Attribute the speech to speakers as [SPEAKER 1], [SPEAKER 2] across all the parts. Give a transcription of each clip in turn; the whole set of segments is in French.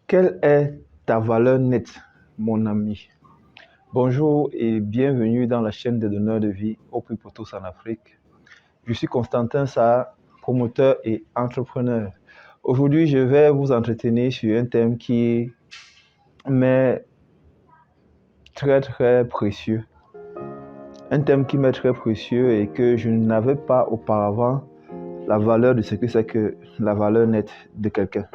[SPEAKER 1] Quelle est ta valeur nette, mon ami? Bonjour et bienvenue dans la chaîne des donneurs de vie au plus pour tous en Afrique. Je suis Constantin Sarr, promoteur et entrepreneur. Aujourd'hui, je vais vous entretenir sur un thème qui m'est très précieux. Un thème qui m'est très précieux et que je n'avais pas auparavant la valeur de ce que c'est que la valeur nette de quelqu'un.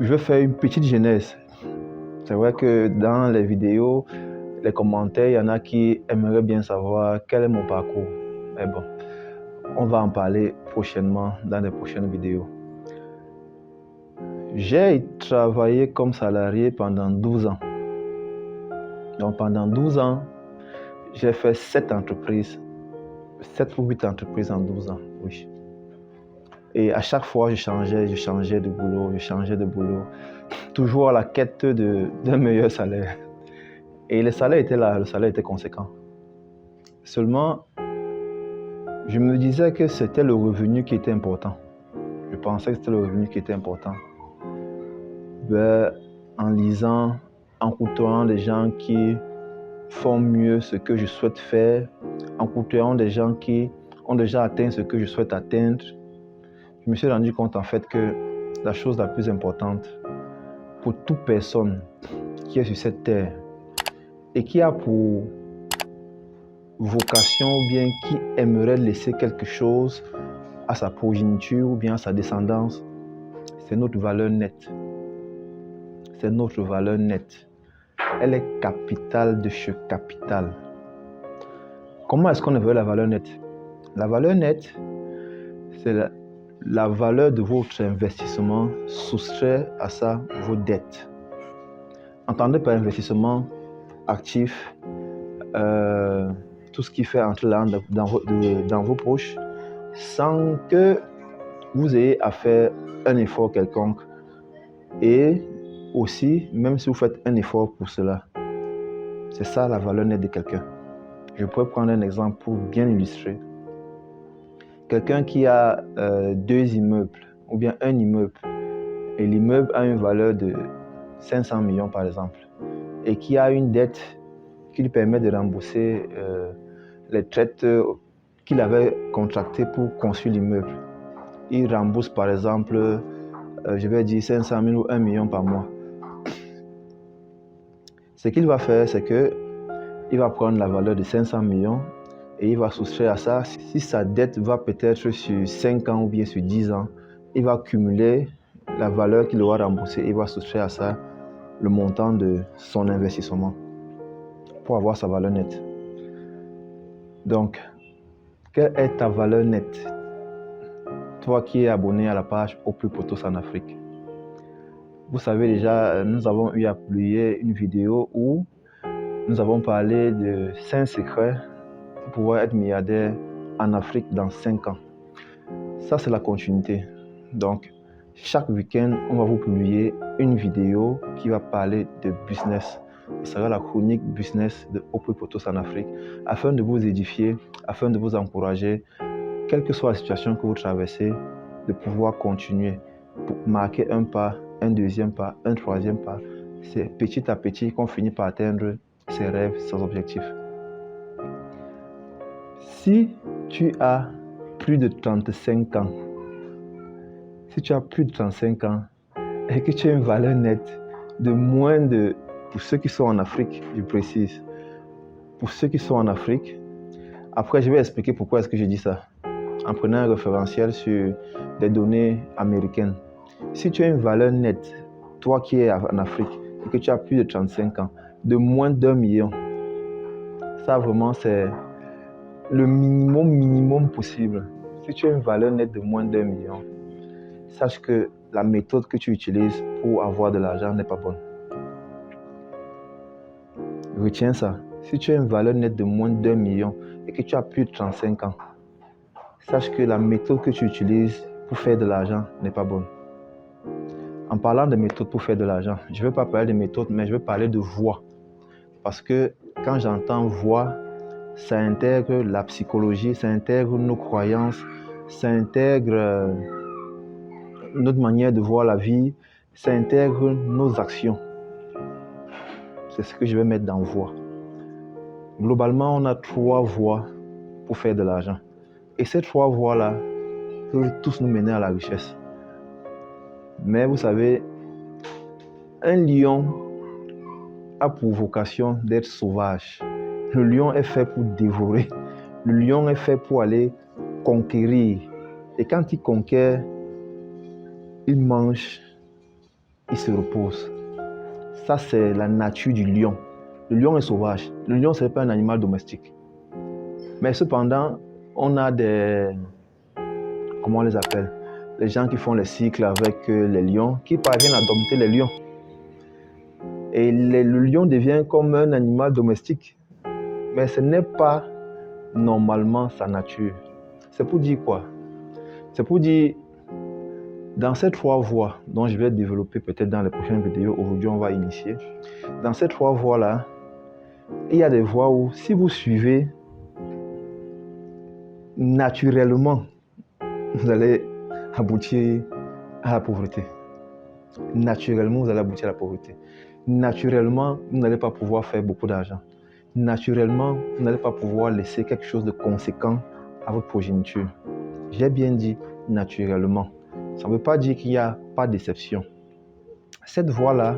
[SPEAKER 1] Je vais faire une petite genèse. C'est vrai que dans les vidéos, les commentaires, il y en a qui aimeraient bien savoir quel est mon parcours. Mais bon, on va en parler prochainement dans les prochaines vidéos. J'ai travaillé comme salarié pendant 12 ans. Donc pendant 12 ans, j'ai fait 7 entreprises, 7 ou 8 entreprises en 12 ans, oui. Et à chaque fois, je changeais de boulot, toujours à la quête d'un meilleur salaire. Et le salaire était là, le salaire était conséquent. Seulement, je me disais que c'était le revenu qui était important. Je pensais que c'était le revenu qui était important. En lisant, en côtoyant des gens qui font mieux ce que je souhaite faire, en côtoyant des gens qui ont déjà atteint ce que je souhaite atteindre, je me suis rendu compte en fait que la chose la plus importante pour toute personne qui est sur cette terre et qui a pour vocation ou bien qui aimerait laisser quelque chose à sa progéniture ou bien à sa descendance, c'est notre valeur nette. C'est notre valeur nette. Elle est capitale de chez capital. Comment est-ce qu'on évalue la valeur nette? La valeur nette, c'est la valeur de votre investissement soustrait à ça vos dettes. Entendez par investissement actif, tout ce qui fait entrer l'argent dans vos poches sans que vous ayez à faire un effort quelconque. Et aussi, même si vous faites un effort pour cela, c'est ça la valeur nette de quelqu'un. Je pourrais prendre un exemple pour bien illustrer. Quelqu'un qui a 2 immeubles ou bien un immeuble et l'immeuble a une valeur de 500 millions par exemple et qui a une dette qui lui permet de rembourser les traites qu'il avait contractées pour construire l'immeuble. Il rembourse par exemple, je vais dire 500 000 ou 1 million par mois. Ce qu'il va faire, c'est qu'il va prendre la valeur de 500 millions et il va soustraire à ça. Si sa dette va peut-être sur 5 ans ou bien sur 10 ans, il va cumuler la valeur qu'il aura remboursée et il va soustraire à ça le montant de son investissement pour avoir sa valeur nette. Donc, quelle est ta valeur nette? Toi qui es abonné à la page Au plus pour tous en Afrique. Vous savez déjà, nous avons eu à publier une vidéo où nous avons parlé de 5 secrets pour pouvoir être milliardaire en Afrique dans 5 ans. Ça, c'est la continuité. Donc, chaque week-end, on va vous publier une vidéo qui va parler de business. Ce sera la chronique business de Au plus pour tous en Afrique, afin de vous édifier, afin de vous encourager, quelle que soit la situation que vous traversez, de pouvoir continuer pour marquer un pas, un deuxième pas, un troisième pas. C'est petit à petit qu'on finit par atteindre ses rêves, ses objectifs. Si tu as plus de 35 ans, et que tu as une valeur nette de moins de, pour ceux qui sont en Afrique, je précise, pour ceux qui sont en Afrique, après je vais expliquer pourquoi est-ce que je dis ça, en prenant un référentiel sur des données américaines. Si tu as une valeur nette, toi qui es en Afrique, et que tu as plus de 35 ans, de moins d'1 million, ça vraiment c'est le minimum possible. Si tu as une valeur nette de moins d'1 million, sache que la méthode que tu utilises pour avoir de l'argent n'est pas bonne. Retiens ça. Si tu as une valeur nette de moins d'1 million et que tu as plus de 35 ans, sache que la méthode que tu utilises pour faire de l'argent n'est pas bonne. En parlant de méthodes pour faire de l'argent, je ne vais pas parler de méthodes, mais je vais parler de voie. Parce que quand j'entends voie, ça intègre la psychologie, ça intègre nos croyances, ça intègre notre manière de voir la vie, ça intègre nos actions. C'est ce que je vais mettre dans voie. Globalement, on a 3 voies pour faire de l'argent. Et ces 3 voies-là peuvent tous nous mener à la richesse. Mais vous savez, un lion a pour vocation d'être sauvage. Le lion est fait pour dévorer. Le lion est fait pour aller conquérir. Et quand il conquiert, il mange, il se repose. Ça, c'est la nature du lion. Le lion est sauvage. Le lion, ce n'est pas un animal domestique. Mais cependant, on a des... Comment on les appelle? Les gens qui font les cycles avec les lions, qui parviennent à dompter les lions. Et le lion devient comme un animal domestique. Mais ce n'est pas normalement sa nature. C'est pour dire quoi? C'est pour dire, dans ces 3 voies dont je vais développer peut-être dans les prochaines vidéos, aujourd'hui on va initier, dans ces 3 voies-là, il y a des voies où si vous suivez, naturellement, vous allez aboutir à la pauvreté. Naturellement, vous allez aboutir à la pauvreté. Naturellement, vous n'allez pas pouvoir faire beaucoup d'argent. Naturellement, vous n'allez pas pouvoir laisser quelque chose de conséquent à votre progéniture. J'ai bien dit naturellement. Ça ne veut pas dire qu'il n'y a pas d'exception. Cette voie-là,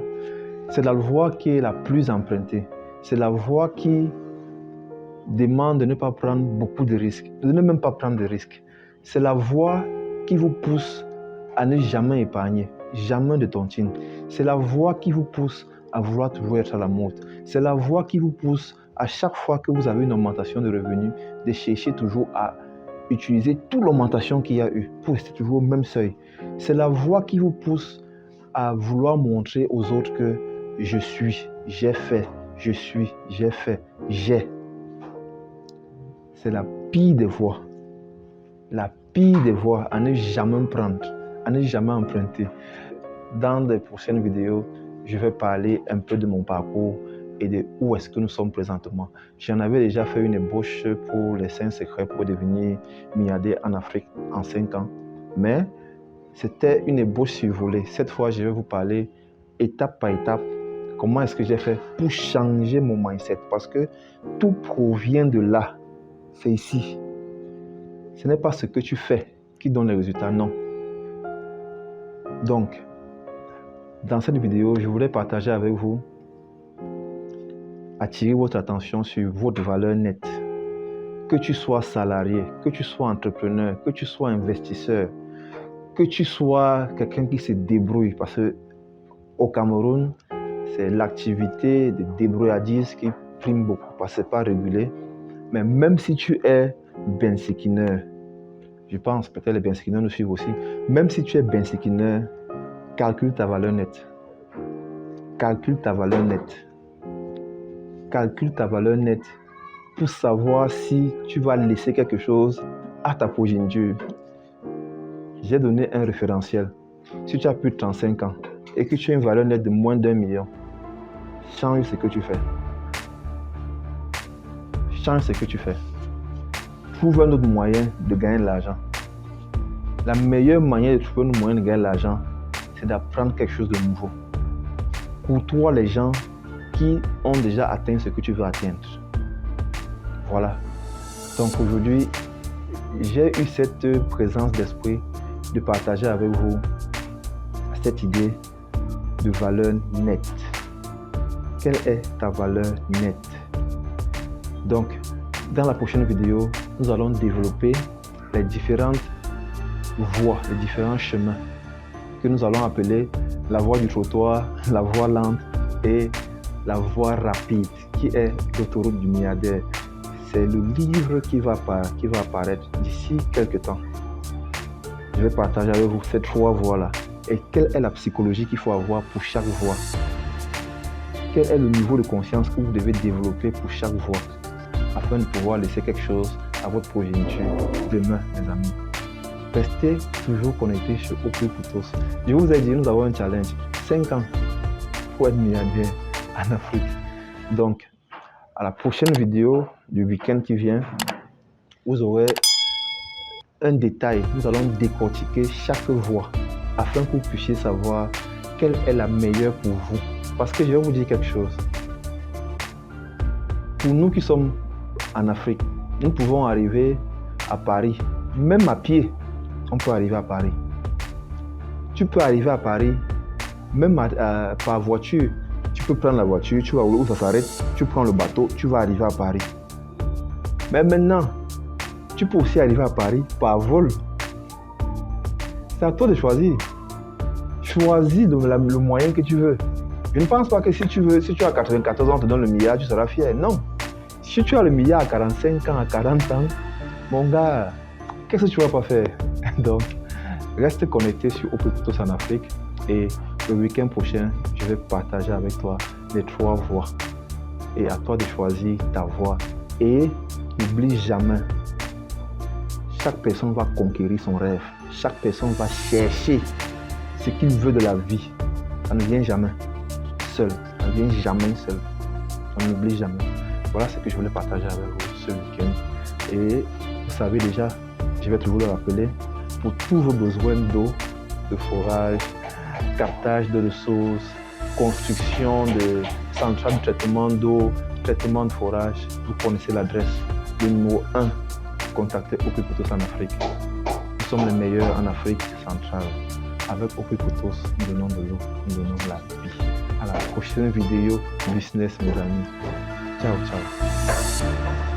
[SPEAKER 1] c'est la voie qui est la plus empruntée. C'est la voie qui demande de ne pas prendre beaucoup de risques, de ne même pas prendre de risques. C'est la voie qui vous pousse à ne jamais épargner, jamais de tontine. C'est la voie qui vous pousse à vouloir toujours être à la mode. C'est la voie qui vous pousse à chaque fois que vous avez une augmentation de revenus, de chercher toujours à utiliser toute l'augmentation qu'il y a eu pour rester toujours au même seuil. C'est la voie qui vous pousse à vouloir montrer aux autres que je suis, j'ai fait, je suis, j'ai fait, j'ai. C'est la pire des voies. La pire des voies à ne jamais prendre, à ne jamais emprunter. Dans les prochaines vidéos, je vais parler un peu de mon parcours et de où est-ce que nous sommes présentement. J'en avais déjà fait une ébauche pour les 5 secrets pour devenir milliardaire en Afrique en 5 ans. Mais c'était une ébauche survolée. Cette fois, je vais vous parler étape par étape comment est-ce que j'ai fait pour changer mon mindset. Parce que tout provient de là. C'est ici. Ce n'est pas ce que tu fais qui donne les résultats, non. Donc, dans cette vidéo, je voulais partager avec vous, attirer votre attention sur votre valeur nette. Que tu sois salarié, que tu sois entrepreneur, que tu sois investisseur, que tu sois quelqu'un qui se débrouille. Parce qu'au Cameroun, c'est l'activité de débrouillardise qui prime beaucoup, parce que ce n'est pas régulé. Mais même si tu es benséquineur, je pense peut-être les benséquineurs nous suivent aussi, même si tu es benséquineur, calcule ta valeur nette. Calcule ta valeur nette. Calcule ta valeur nette pour savoir si tu vas laisser quelque chose à ta progéniture. J'ai donné un référentiel. Si tu as plus de 35 ans et que tu as une valeur nette de moins d'1 million, change ce que tu fais. Change ce que tu fais. Trouve un autre moyen de gagner de l'argent. La meilleure manière de trouver un moyen de gagner de l'argent, c'est d'apprendre quelque chose de nouveau. Côtoie les gens qui ont déjà atteint ce que tu veux atteindre. Voilà. Donc aujourd'hui, j'ai eu cette présence d'esprit de partager avec vous cette idée de valeur nette. Quelle est ta valeur nette? Donc, dans la prochaine vidéo, nous allons développer les différentes voies, les différents chemins que nous allons appeler la voie du trottoir, la voie lente et la voie rapide, qui est l'autoroute du milliardaire. C'est le livre qui va apparaître d'ici quelques temps. Je vais partager avec vous ces 3 voies-là. Et quelle est la psychologie qu'il faut avoir pour chaque voie? Quel est le niveau de conscience que vous devez développer pour chaque voie afin de pouvoir laisser quelque chose à votre progéniture demain, mes amis. Restez toujours connectés sur Opus pour tous. Je vous ai dit, nous avons un challenge. 5 ans pour être milliardaire en Afrique. Donc, à la prochaine vidéo du week-end qui vient, vous aurez un détail. Nous allons décortiquer chaque voie afin que vous puissiez savoir quelle est la meilleure pour vous. Parce que je vais vous dire quelque chose. Pour nous qui sommes en Afrique, nous pouvons arriver à Paris, même à pied, on peut arriver à Paris. Tu peux arriver à Paris, même par voiture. Tu peux prendre la voiture, tu vas où ça s'arrête, tu prends le bateau, tu vas arriver à Paris. Mais maintenant, tu peux aussi arriver à Paris par vol. C'est à toi de choisir. Choisis le moyen que tu veux. Je ne pense pas que si tu as 94 ans, on te donne le milliard, tu seras fier. Non. Si tu as le milliard à 45 ans, à 40 ans, mon gars, qu'est-ce que tu vas pas faire? Donc, reste connecté sur Opéputos en Afrique et le week-end prochain, je vais partager avec toi les 3 voies. Et à toi de choisir ta voie. Et n'oublie jamais, chaque personne va conquérir son rêve. Chaque personne va chercher ce qu'il veut de la vie. Ça ne vient jamais seul. Ça ne vient jamais seul. On n'oublie jamais. Voilà ce que je voulais partager avec vous ce week-end. Et vous savez déjà, je vais toujours le rappeler, pour tous vos besoins d'eau, de forage, captage de ressources, construction de centrales de traitement d'eau, traitement de forage, vous connaissez l'adresse. Le numéro 1, contactez Opéputos en Afrique. Nous sommes les meilleurs en Afrique centrale. Avec Opéputos, nous donnons de l'eau, nous donnons de la vie. À la prochaine vidéo business, mes amis. Ciao, ciao.